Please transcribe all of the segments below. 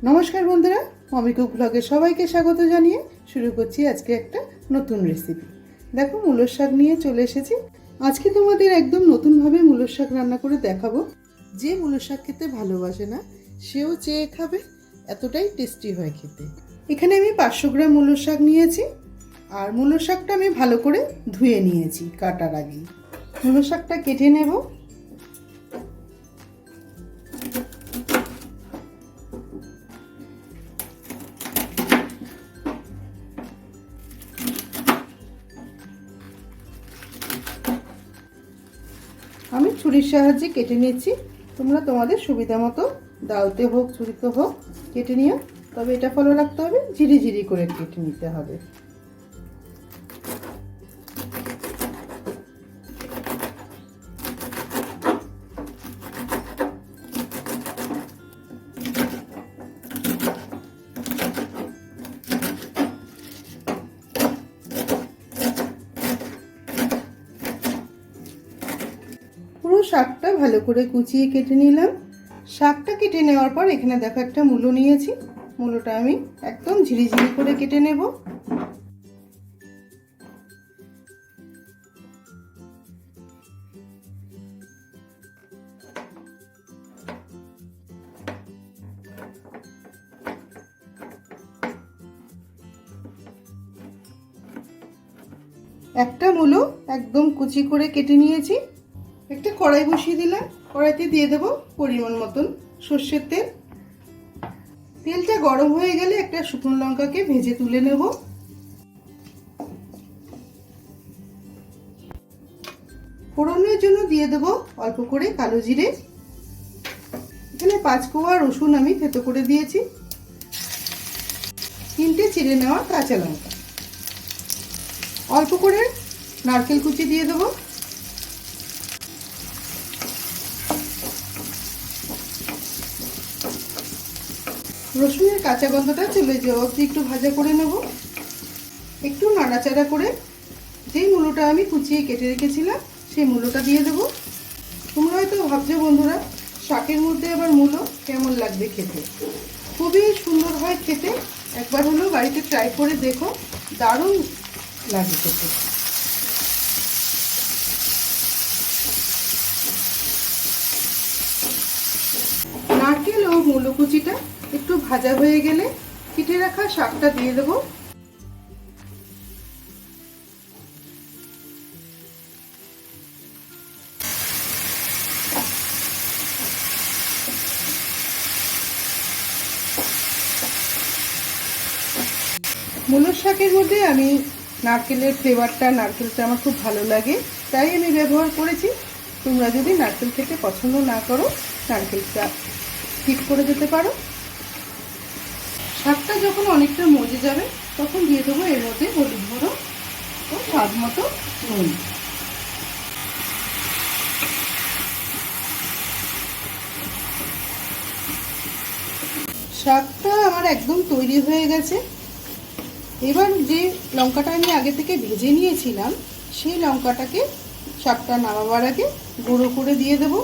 নমস্কার বন্ধুরা, mummy cook ব্লগে সবাইকে স্বাগত জানিয়ে শুরু করছি আজকে একটা নতুন রেসিপি। দেখো, মূলোর শাক নিয়ে চলে এসেছি। আজকে তোমাদের একদম নতুনভাবে মূলোর শাক রান্না করে দেখাবো। যে মূলোর শাক খেতে ভালোবাসে না সেও চেয়ে খাবে, এতটাই টেস্টি হয় খেতে। এখানে আমি 500 গ্রাম মূলোর শাক নিয়েছি, আর মূলোর শাকটা আমি ভালো করে ধুয়ে নিয়েছি কাটার আগে। মূলোর শাকটা কেটে নেব। আমি ছুরির সাহায্যে কেটে নিচ্ছি, তোমরা তোমাদের সুবিধা মতো দাওতে হোক ছুরিতে হোক কেটে নিও, তবে এটা ফলো রাখতে হবে ঝিরি ঝিরি করে কেটে নিতে হবে। পুরো শাকটা ভালো করে কুচিয়ে কেটে নিলাম। শাকটা কেটে নেওয়ার পর এখানে দেখো একটা মূলো নিয়েছি, মূলোটা আমি একদম ঝিরিঝিরি করে কেটে নেব। একটা মূলো একদম কুচি করে কেটে নিয়েছি। একটা কড়াই বসিয়ে দিলাম, কড়াইতে দিয়ে দেবো পরিমাণ মতন সর্ষের তেল। তেলটা গরম হয়ে গেলে একটা শুকনো লঙ্কাকে ভেজে তুলে নেব। ফোড়নের জন্য দিয়ে দেবো অল্প করে কালো জিরে। এখানে 5 কোয়া রসুন আমি থেতো করে দিয়েছি, 3টে চিড়ে নেওয়া কাঁচা লঙ্কা, অল্প করে নারকেল কুচি দিয়ে দেবো। রসুনের কাঁচা গন্ধটা চলে যাওয়া অবধি একটু ভাজা করে নেব। একটু নাড়াচাড়া করে যেই মূলোটা আমি কুচিয়ে কেটে রেখেছিলাম সেই মূলোটা দিয়ে দেবো। তোমরা হয়তো ভাবছো বন্ধুরা, শাকের মধ্যে আবার মূলো কেমন লাগবে খেতে। খুবই সুন্দর হয় খেতে, একবার হলেও বাড়িতে ট্রাই করে দেখো, দারুণ লাগে খেতে। নারকেল ও মূলো কুচিটা একটু ভাজা হয়ে গেলে কেটে রাখা শাকটা দিয়ে দেবো। মূলোর শাকের মধ্যে আমি নারকেলের ফ্লেভারটা, নারকেলটা আমার খুব ভালো লাগে, তাই আমি ব্যবহার করেছি। তোমরা যদি নারকেল খেতে পছন্দ না করো, নারকেলটা স্কিপ করে যেতে পারো। শাকটা যখন অনেকটা মজে যাবে তখন দিয়ে দেবো এর মধ্যে হলুদ গুঁড়ো ও স্বাদ মতো নুন। শাকটা আমার একদম তৈরি হয়ে গেছে। এবার যে লঙ্কাটা আমি আগে থেকে ভেজে নিয়েছিলাম সেই লঙ্কাটাকে শাকটা নামাবার আগে গুঁড়ো করে দিয়ে দেবো।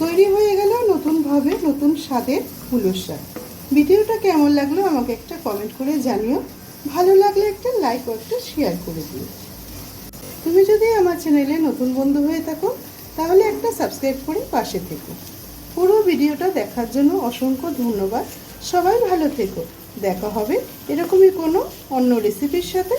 তৈরি হয়ে গেল নতুনভাবে নতুন স্বাদের মূলোর শাক। ভিডিওটা কেমন লাগলো আমাকে একটা কমেন্ট করে জানিও, ভালো লাগলে একটা লাইক ও একটা শেয়ার করে দিও। তুমি যদি আমার চ্যানেলে নতুন বন্ধু হয়ে থাকো তাহলে একটা সাবস্ক্রাইব করে পাশে থেকো। পুরো ভিডিওটা দেখার জন্য অসংখ্য ধন্যবাদ। সবাই ভালো থেকো, দেখা হবে এরকমই কোনো অন্য রেসিপির সাথে।